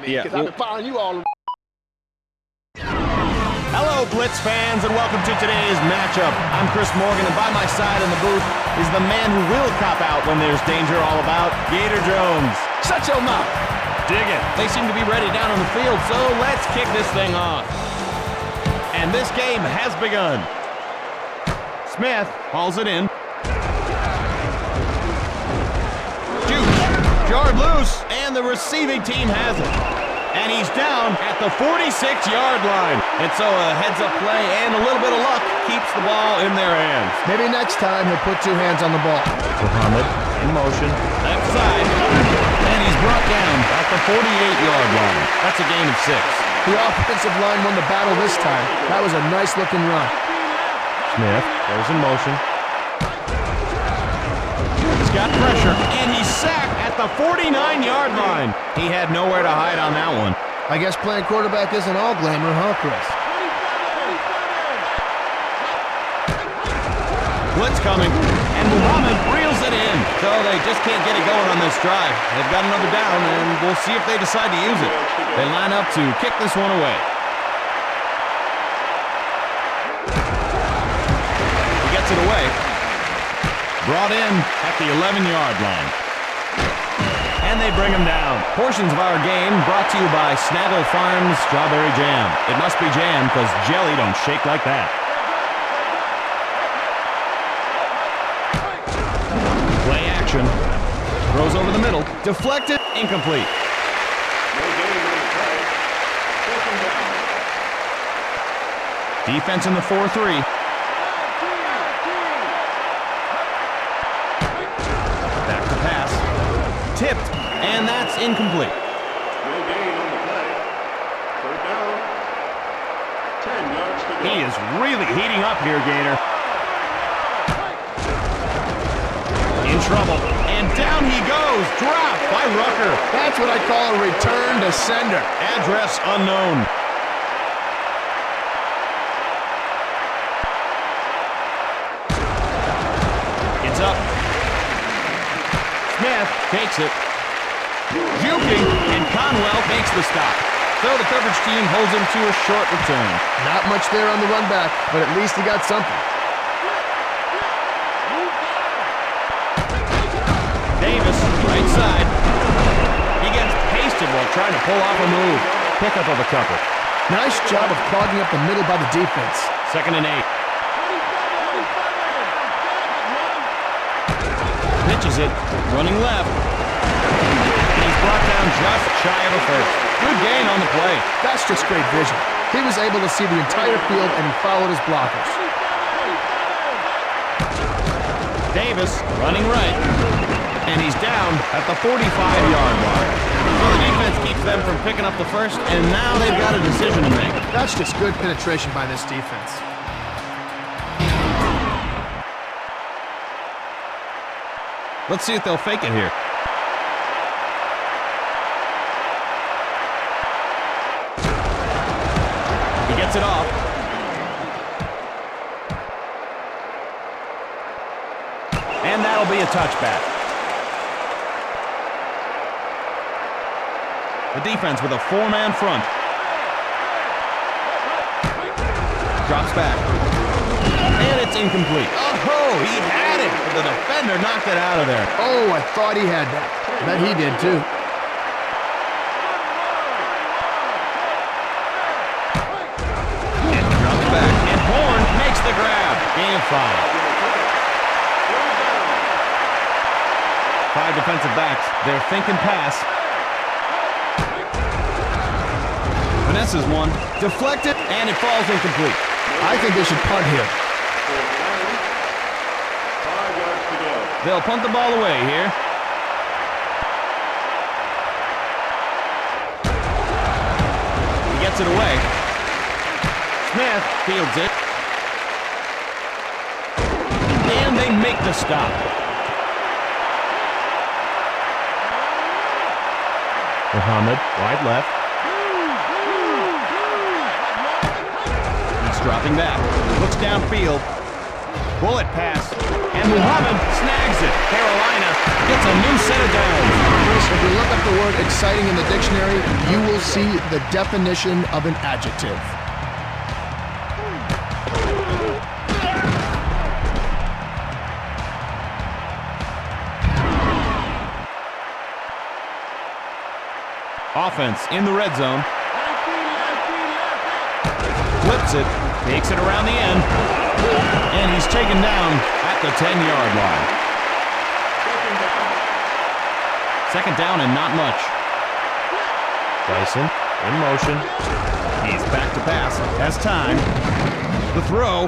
me, because I've been following you all. Hello, Blitz fans, and welcome to today's matchup. I'm Chris Morgan, and by my side in the booth is the man who will cop out when there's danger all about, Gator Jones. Shut your mouth. Dig it. They seem to be ready down on the field, so let's kick this thing off. And this game has begun. Smith hauls it in. Juke, jarred loose, and the receiving team has it. And he's down at the 46-yard line. And so a heads-up play and a little bit of luck keeps the ball in their hands. Maybe next time he'll put two hands on the ball. Muhammad in motion. Left side. And he's brought down at the 48-yard line. That's a gain of 6. The offensive line won the battle this time. That was a nice-looking run. Smith goes in motion. He's got pressure, and he's sacked at the 49-yard line. He had nowhere to hide on that one. I guess playing quarterback isn't all glamour, huh, Chris? Blitz coming, and Muhammad reels it in. So they just can't get it going on this drive. They've got another down, and we'll see if they decide to use it. They line up to kick this one away. He gets it away. Brought in at the 11-yard line. And they bring him down. Portions of our game brought to you by Snaggle Farms Strawberry Jam. It must be jam because jelly don't shake like that. Play action. Throws over the middle. Deflected. Incomplete. Defense in the 4-3. Back to pass. Tipped, and that's incomplete. No gain on the play. Third down. 10 yards to go. He is really heating up here, Gator. In trouble, and down he goes. Dropped by Rucker. That's what I call a return to sender. Address unknown. It's up. Smith takes it. Juking, and Conwell makes the stop. So the coverage team holds him to a short return. Not much there on the run back, but at least he got something. Davis, right side. He gets pasted while trying to pull off a move. Pickup of a couple. Nice job of clogging up the middle by the defense. 2nd and 8. Pitches it, running left. And he's brought down just shy of a first. Good gain on the play. That's just great vision. He was able to see the entire field, and he followed his blockers. Davis running right. And he's down at the 45-yard line. So the defense keeps them from picking up the first, and now they've got a decision to make. That's just good penetration by this defense. Let's see if they'll fake it here. He gets it off. And that'll be a touchback. The defense with a 4-man front. Drops back. And it's incomplete. Oh, he had it. The defender knocked it out of there. Oh, I thought he had that. Bet he did, too. And drops back. And Horn makes the grab. Gain of 5. 5 defensive backs. They're thinking pass. Vanessa's one. Deflected, and it falls incomplete. I think they should punt here. 5 yards to go. They'll punt the ball away here. He gets it away. Smith fields it. And they make the stop. Muhammad, wide left. He's dropping back. Looks downfield. Bullet pass. And And Muhammad snags it. Carolina gets a new set of downs. Chris, if you look up the word exciting in the dictionary, you will see the definition of an adjective. Offense in the red zone. Flips it, takes it around the end, and he's taken down at the 10-yard line. Second down and not much. Dyson in motion. He's back to pass. Has time. The throw.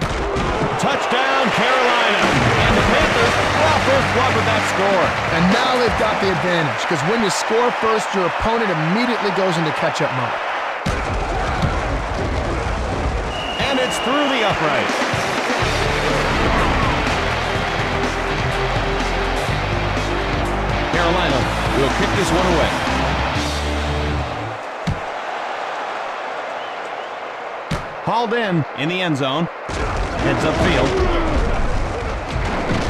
Touchdown, Carolina. And the Panthers draw first blood with that score. And now they've got the advantage, because when you score first, your opponent immediately goes into catch-up mode. And it's through the upright. Carolina will kick this one away. Hauled in the end zone. Heads upfield.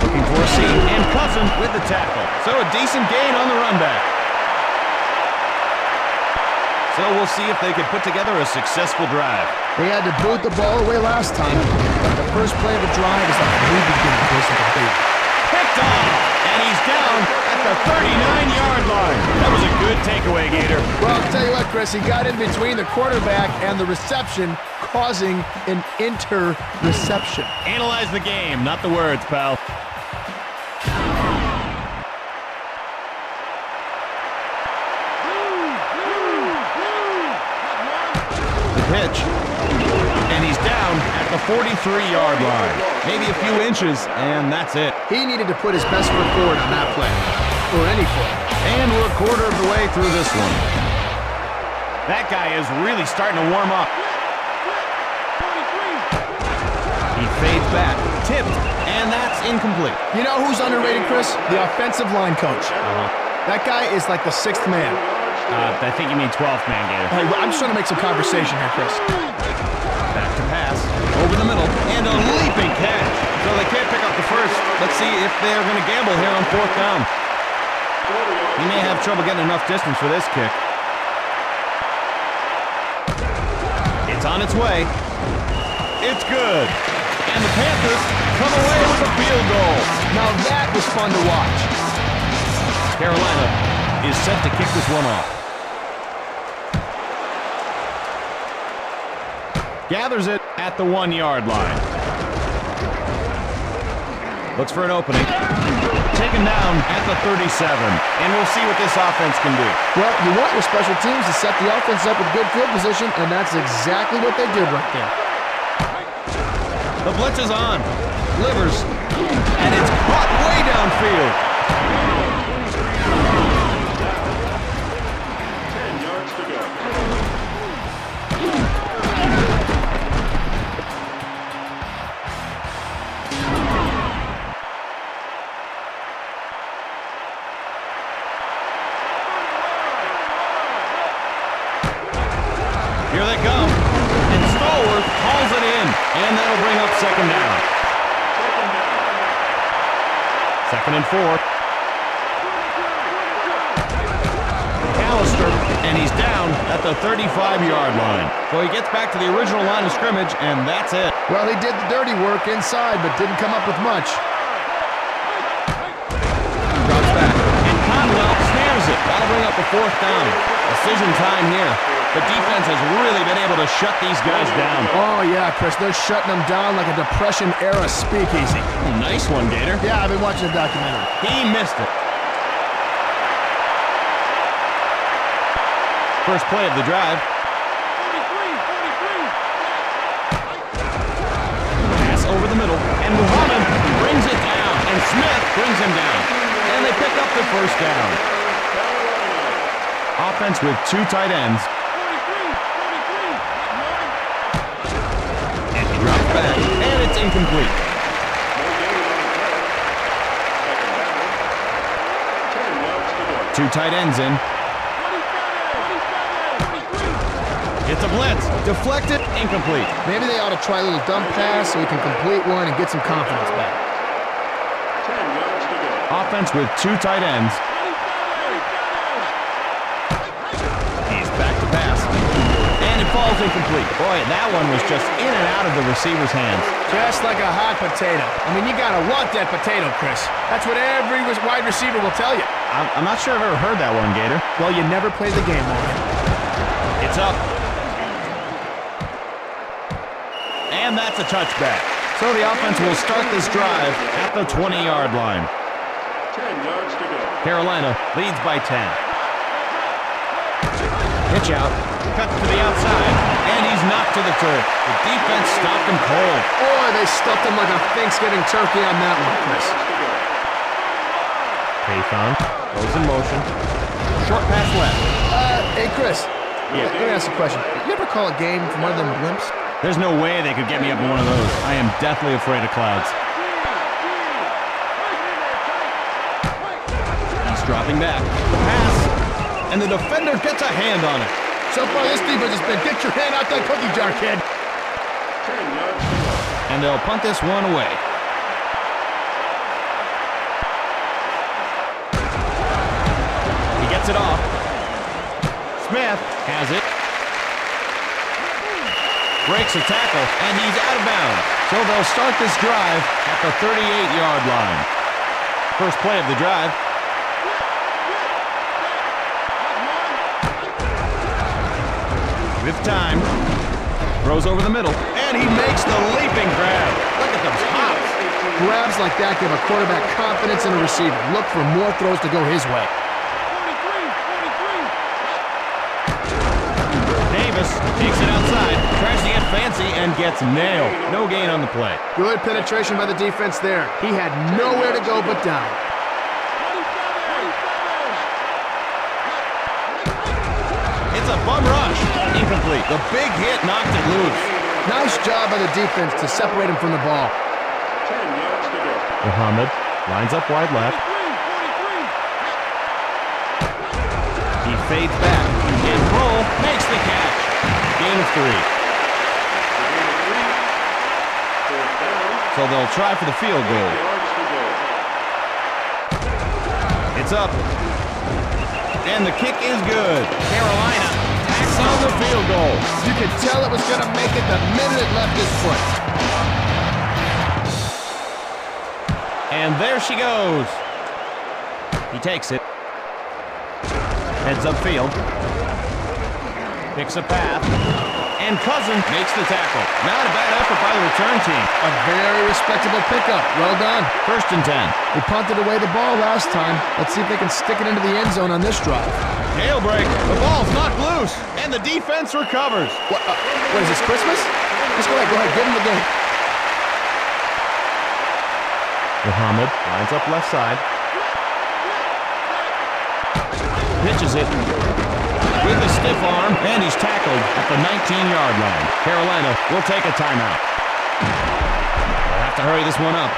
Looking for a seam. And Cousin with the tackle. So a decent gain on the run back. So we'll see if they can put together a successful drive. They had to boot the ball away last time, but the first play of the drive is like a new beginning for the bait. Picked off, and he's down at the 39-yard line. That was a good takeaway, Gator. Well, I'll tell you what, Chris, he got in between the quarterback and the reception, causing an interception. Analyze the game, not the words, pal. Pitch, and he's down at the 43-yard line. Maybe a few inches, and that's it. He needed to put his best foot forward on that play, or any foot. And we're a quarter of the way through this one. That guy is really starting to warm up. He fades back, tipped, and that's incomplete. You know who's underrated, Chris? The offensive line coach. That guy is like the sixth man. I think you mean 12th man, Gator. Hey, I'm just trying to make some conversation here, Chris. Back to pass, over the middle, and a leaping catch. So they can't pick up the first. Let's see if they're going to gamble here on fourth down. He may have trouble getting enough distance for this kick. It's on its way. It's good. And the Panthers come away with a field goal. Now that was fun to watch. Carolina is set to kick this one off. Gathers it at the 1-yard line. Looks for an opening. Taken down at the 37. And we'll see what this offense can do. Well, you want your special teams to set the offense up with good field position, and that's exactly what they did right there. The blitz is on. Livers. And it's caught way downfield. 10 yards to go. Here they come. And Stallworth hauls it in. And that'll bring up second down. Second and 4. McAllister, and he's down at the 35-yard line. So he gets back to the original line of scrimmage, and that's it. Well, he did the dirty work inside, but didn't come up with much. Drops back, and Conwell snares it. That'll bring up the fourth down. Decision time here. The defense has really been able to shut these guys down. Oh, yeah, Chris. They're shutting them down like a Depression-era speakeasy. Nice one, Gator. Yeah, I've been watching the documentary. He missed it. First play of the drive. Pass over the middle, and Muhammad brings it down, and Smith brings him down. And they pick up the first down. Offense with 2 tight ends. And he drops back, and it's incomplete. Two tight ends in. It's a blitz. Deflected, incomplete. Maybe they ought to try a little dump pass so he can complete one and get some confidence back. Offense with 2 tight ends. He's back to pass. And it falls incomplete. Boy, that one was just in and out of the receiver's hands. Just like a hot potato. I mean, you gotta want that potato, Chris. That's what every wide receiver will tell you. I'm not sure I've ever heard that one, Gator. Well, you never played the game, Morgan. It's up. And that's a touchback. So the offense will start this drive at the 20-yard line. 10 yards to go. Carolina leads by 10. Pitch out, cut to the outside, and he's knocked to the turf. The defense stopped him cold. Boy, they stuffed him like a Thanksgiving turkey on that one, Chris. Paython goes in motion. Short pass left. Hey, Chris. Yeah. Let me ask you a question. You ever call a game from one of them blimps? There's no way they could get me up in one of those. I am deathly afraid of clouds. He's dropping back. The pass. And the defender gets a hand on it. So far, this defense has been, get your hand out that cookie jar, kid. 10 yards to go. And they'll punt this one away. He gets it off. Smith has it. Breaks a tackle, and he's out of bounds. So they'll start this drive at the 38-yard line. First play of the drive. With time. Throws over the middle, and he makes the leaping grab. Look at those hops. Grabs like that give a quarterback confidence in a receiver. Look for more throws to go his way. Davis takes it outside, tries to get fancy, and gets nailed. No gain on the play. Good penetration by the defense there. He had nowhere to go but down. It's a bum rush. Incomplete. The big hit knocked it loose. Nice job by the defense to separate him from the ball. 10 yards to go. Muhammad lines up wide left. He fades back. And Cole makes the catch. Gain of 3. Fourth down. So they'll try for the field goal. Yards to go. It's up. And the kick is good. Carolina tacks on the field goal. You could tell it was going to make it the minute it left his foot. And there she goes. He takes it. Heads upfield. Picks a path. And Cousin makes the tackle. Not a bad effort by the return team. A very respectable pickup. Well done. 1st and 10. They punted away the ball last time. Let's see if they can stick it into the end zone on this drive. Tail break. The ball's knocked loose. And the defense recovers. What is this, Christmas? Just go ahead, give him the game. Muhammad lines up left side. Pitches it. With a stiff arm, and he's tackled at the 19-yard line. Carolina will take a timeout. They'll have to hurry this one up.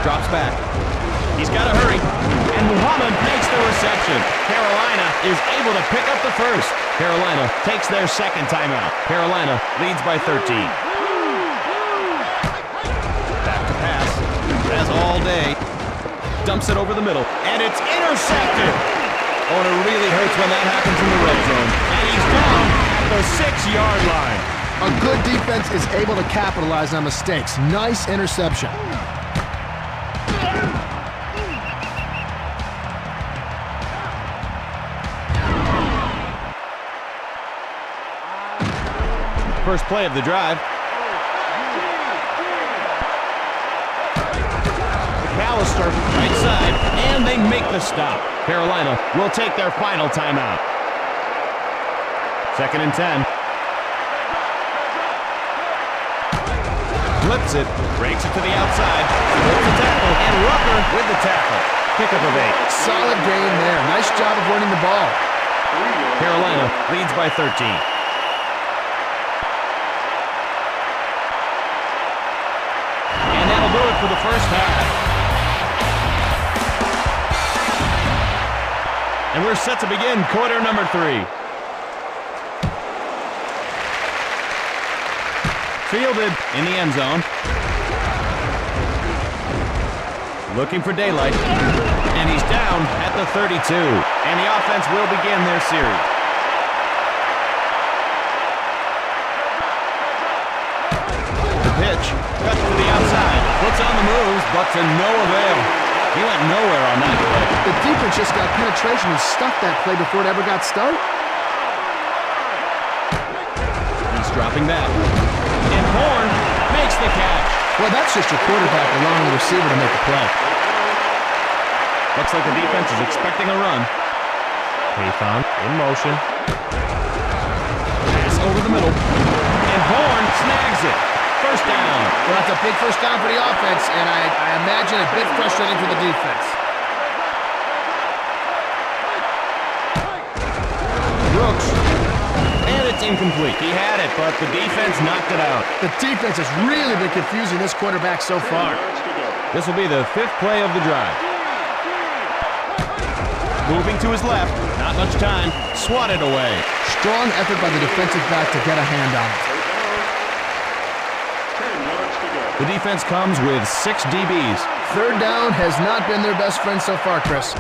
Drops back. He's got to hurry. And Muhammad makes the reception. Carolina is able to pick up the first. Carolina takes their second timeout. Carolina leads by 13. Back to pass. As all day. Dumps it over the middle, and it's intercepted. Oh, and it really hurts when that happens in the red zone. And he's down at the 6-yard line. A good defense is able to capitalize on mistakes. Nice interception. First play of the drive. McAllister, right side, and they make the stop. Carolina will take their final timeout. 2nd and 10. Flips it, breaks it to the outside, with the tackle, and Rucker with the tackle. Pickup of 8. Solid gain there. Nice job of running the ball. Carolina leads by 13. And that'll do it for the first half. And we're set to begin quarter number 3. Fielded in the end zone. Looking for daylight. And he's down at the 32. And the offense will begin their series. The pitch. Cuts to the outside. Puts on the moves, but to no avail. He went nowhere on that play. The defense just got penetration and stuffed that play before it ever got started. He's dropping back. And Horn makes the catch. Well, that's just your quarterback allowing the receiver to make the play. Looks like the defense is expecting a run. Haython in motion. Pass over the middle. And Horn snags it. First down. Well, that's a big first down for the offense, and I imagine a bit frustrating for the defense. Brooks. And it's incomplete. He had it, but the defense knocked it out. The defense has really been confusing this quarterback so far. This will be the 5th play of the drive. Moving to his left. Not much time. Swatted away. Strong effort by the defensive back to get a hand on it. The defense comes with 6 DBs. Third down has not been their best friend so far, Chris.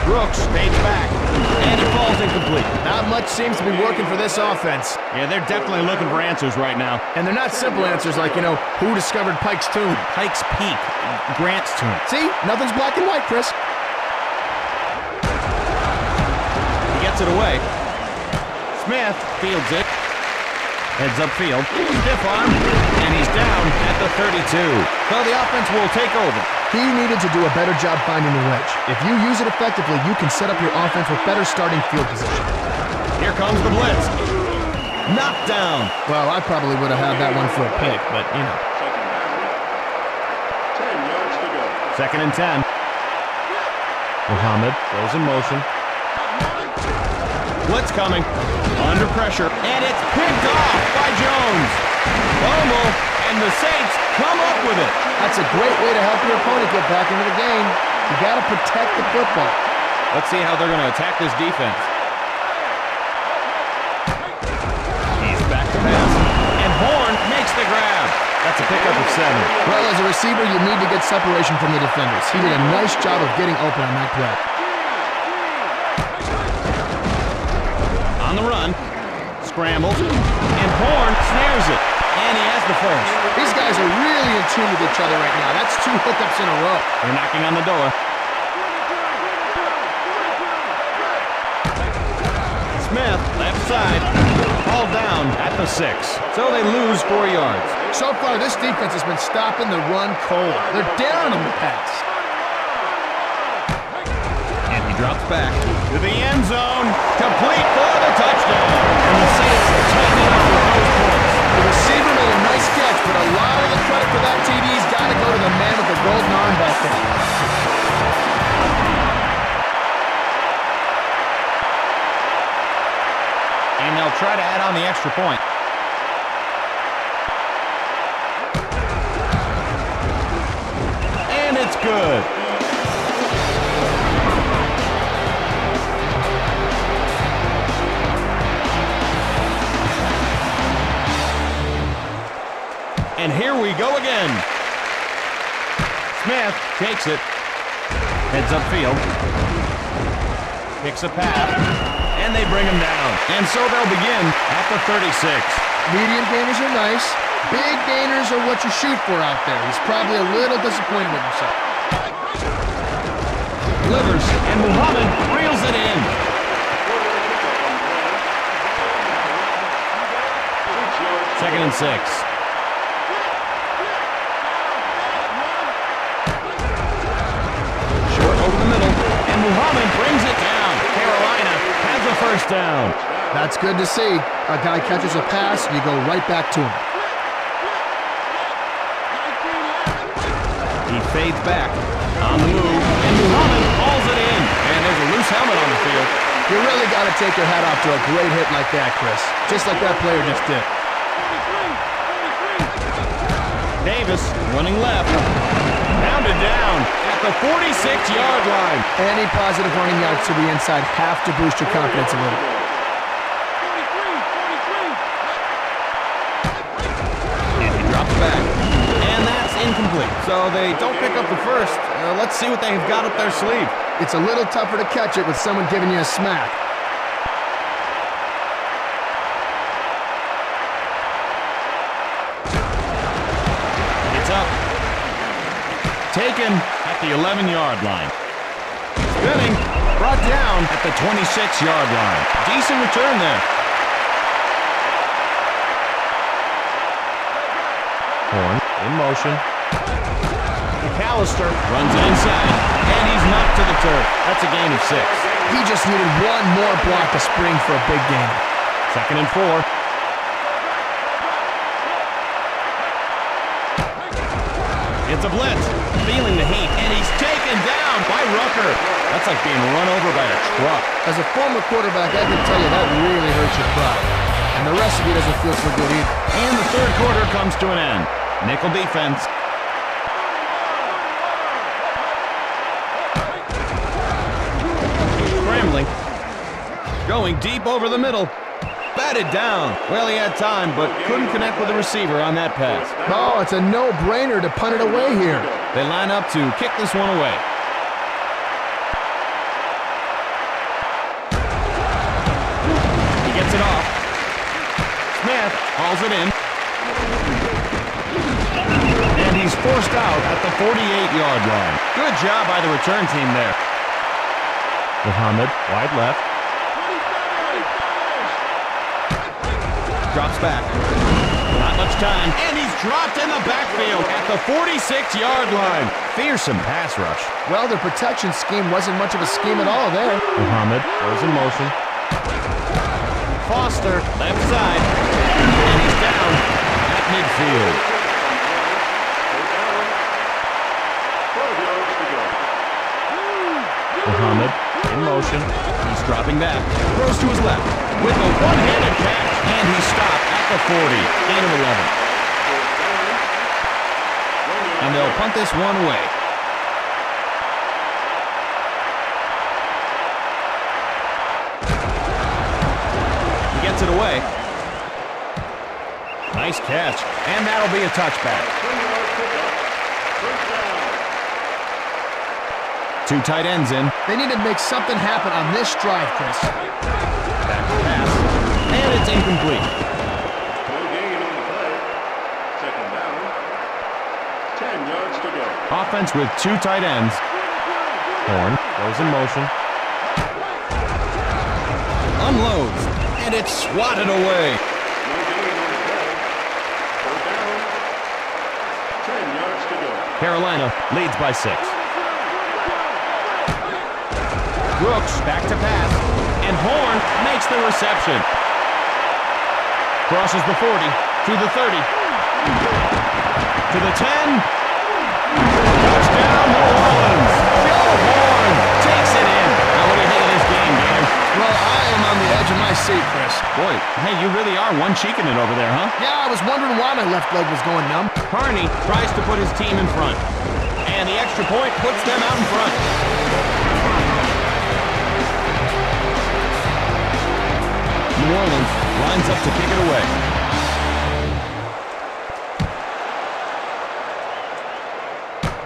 Brooks fades back, and it falls incomplete. Not much seems to be working for this offense. Yeah, they're definitely looking for answers right now. And they're not simple answers like, who discovered Pike's tomb? Pike's Peak, Grant's tomb. See? Nothing's black and white, Chris. He gets it away. Smith fields it. Heads upfield. Stiff arm, and he's down at the 32. So the offense will take over. He needed to do a better job finding the wedge. If you use it effectively, you can set up your offense with better starting field position. Here comes the blitz. Knocked down. Well, I probably would have had that one for a pick, but, 10 yards to go. 2nd and 10. Muhammad goes in motion. Blitz coming. Under pressure. And it's picked off by Jones. Fumble, and the Saints come up with it. That's a great way to help your opponent get back into the game. You got to protect the football. Let's see how they're going to attack this defense. He's back to pass. And Horn makes the grab. That's a pickup of 7. Well, as a receiver, you need to get separation from the defenders. He did a nice job of getting open on that play. On the run. Scrambles. And Horn snares it. And he has the first. These guys are really in tune with each other right now. That's 2 hookups in a row. They're knocking on the door. Smith, left side. All down at the 6. So they lose 4 yards. So far, this defense has been stopping the run cold. They're down on the pass. And he drops back to the end zone. Complete for the touchdown. And the Saints tighten it up with those points. The receiver made a nice catch, but a lot of the credit for that TD's got to go to the man with the golden arm back there. And they'll try to add on the extra point. And it's good. And here we go again. Smith takes it. Heads upfield. Picks a pass. And they bring him down. And so they'll begin at the 36. Medium gainers are nice. Big gainers are what you shoot for out there. He's probably a little disappointed with himself. Delivers, and Muhammad reels it in. Second and 6. Short over the middle, and Muhammad brings it down. Carolina has a first down. That's good to see. A guy catches a pass, you go right back to him. He fades back on the move, and Muhammad hauls it in. And there's a loose helmet on the field. You really got to take your hat off to a great hit like that, Chris. Just like that player just did. Davis running left. Pounded down at the 46-yard line. Any positive running yards to the inside have to boost your confidence a little. And he drops back. And that's incomplete. So they don't pick up the first. Let's see what they've got up their sleeve. It's a little tougher to catch it with someone giving you a smack. It's up. Taken at the 11-yard line. Spinning. Brought down at the 26-yard line. Decent return there. Horn in motion. McAllister runs it inside, and he's knocked to the turf. That's a gain of 6. He just needed one more block to spring for a big gain. 2nd and 4. It's a blitz. Feeling the heat, and he's taken down by Rucker. That's like being run over by a truck. As a former quarterback, I can tell you that really hurts your pride. And the rest of you doesn't feel so good either. And the third quarter comes to an end. Nickel defense. Scrambling. Going deep over the middle. Batted down. Well, he had time, but couldn't connect with the receiver on that pass. Oh, it's a no-brainer to punt it away here. They line up to kick this one away. He gets it off. Smith hauls it in. And he's forced out at the 48-yard line. Good job by the return team there. Muhammad, wide left. Drops back. Not much time. And he's dropped in the backfield at the 46-yard line. Fearsome pass rush. Well, their protection scheme wasn't much of a scheme at all there. Muhammad goes in motion. Foster, left side. And he's down at midfield. 12 yards to go. Muhammad in motion. He's dropping back. Throws to his left with a one-handed catch. And he's stopped at the 40. Gain of 11. And they'll punt this one away. He gets it away. Nice catch. And that'll be a touchback. 2 tight ends in. They need to make something happen on this drive, Chris. Back to pass. And it's incomplete. No gain on the play. 2nd down. 10 yards to go. Offense with 2 tight ends. Horn goes in motion. Unloads. And it's swatted away. No gain on the play. 3rd down. 10 yards to go. Carolina leads by 6. Brooks back to pass. And Horn makes the reception. Crosses the 40 to the 30. To the 10. Touchdown, New Orleans. Joe Horn takes it in. Now, what do you think of this game, Gator? Well, I am on the edge of my seat, Chris. Boy, hey, you really are one-cheeking it over there, huh? Yeah, I was wondering why my left leg was going numb. Carney tries to put his team in front. And the extra point puts them out in front. New Orleans lines up to kick it away.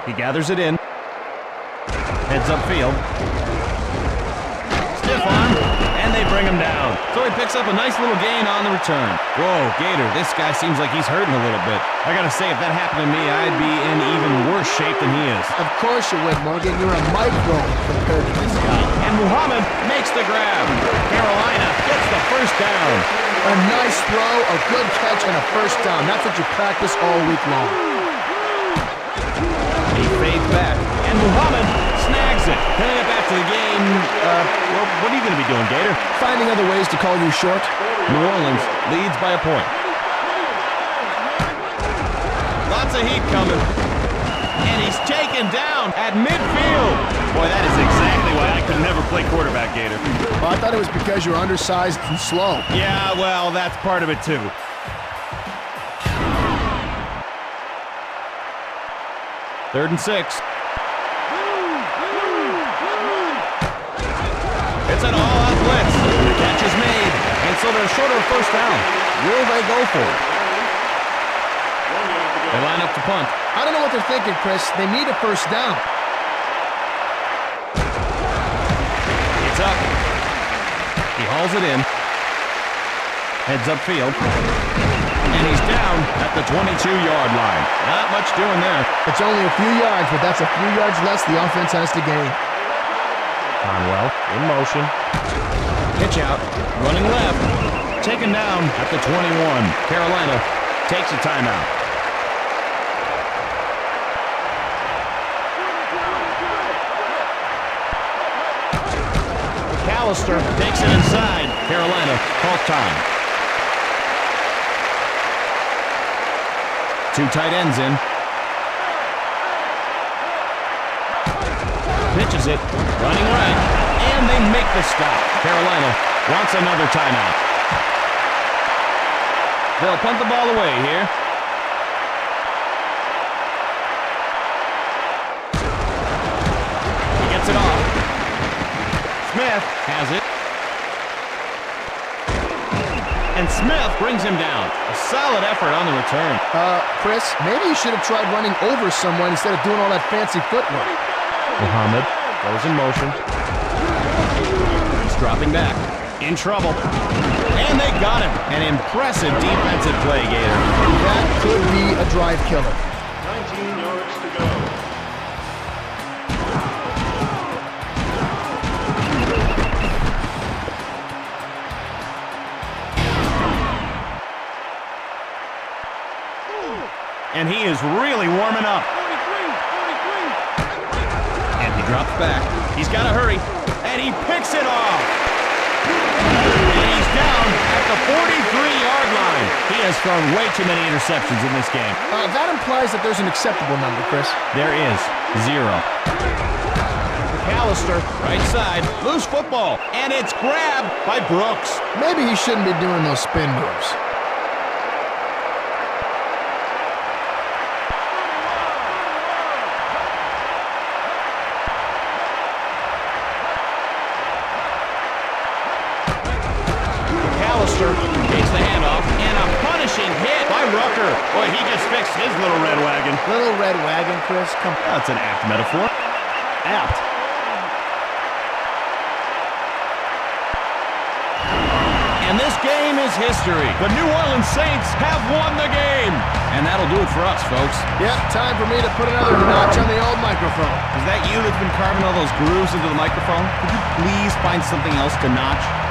He gathers it in. Heads upfield. Stiff arm, and they bring him down. So he picks up a nice little gain on the return. Whoa, Gator, this guy seems like he's hurting a little bit. I gotta say, if that happened to me, I'd be in even worse shape than he is. Of course you would, Morgan. You're a microbe compared to this guy. And Muhammad makes the grab. Carolina gets the first down. A nice throw, a good catch, and a first down. That's what you practice all week long. He fades back, and Muhammad snags it. He'll get back to the game. Well, what are you going to be doing, Gator? Finding other ways to call you short. New Orleans leads by a point. Lots of heat coming. And he's taken down at midfield. Boy, that is exactly why I could never play quarterback, Gator. Well, I thought it was because you were undersized and slow. Yeah, well, that's part of it, too. Third and 6. It's an all-out blitz. The catch is made, and so they're short of first down. Will they go for it? 1 yard to go. They line up to punt. I don't know what they're thinking, Chris. They need a first down. It's up. He hauls it in. Heads upfield. And he's down at the 22-yard line. Not much doing there. It's only a few yards, but that's a few yards less the offense has to gain. Conwell in motion. Pitch out. Running left. Taken down at the 21. Carolina takes a timeout. McAllister takes it inside. Carolina calls time. Two tight ends in. Pitches it. Running right. And they make the stop. Carolina wants another timeout. They'll punt the ball away here. He gets it off. Smith has it. And Smith brings him down. A solid effort on the return. Chris, maybe you should have tried running over someone instead of doing all that fancy footwork. Muhammad goes in motion. He's dropping back. In trouble. And they got him. An impressive defensive play, Gator. That could be a drive killer. 19 yards to go. And he is really warming up. And he drops back. He's got to hurry. And he picks it off. And he's down at the 43-yard line. He has thrown way too many interceptions in this game. That implies that there's an acceptable number, Chris. There is 0. McAllister, right side, loose football. And it's grabbed by Brooks. Maybe he shouldn't be doing those spin moves. Takes the handoff, and a punishing hit by Rucker. Boy, he just fixed his little red wagon. Little red wagon, Chris. Come on. That's an apt metaphor. Apt. And this game is history. The New Orleans Saints have won the game. And that'll do it for us, folks. Yep, time for me to put another notch on the old microphone. Is that you that's been carving all those grooves into the microphone? Could you please find something else to notch?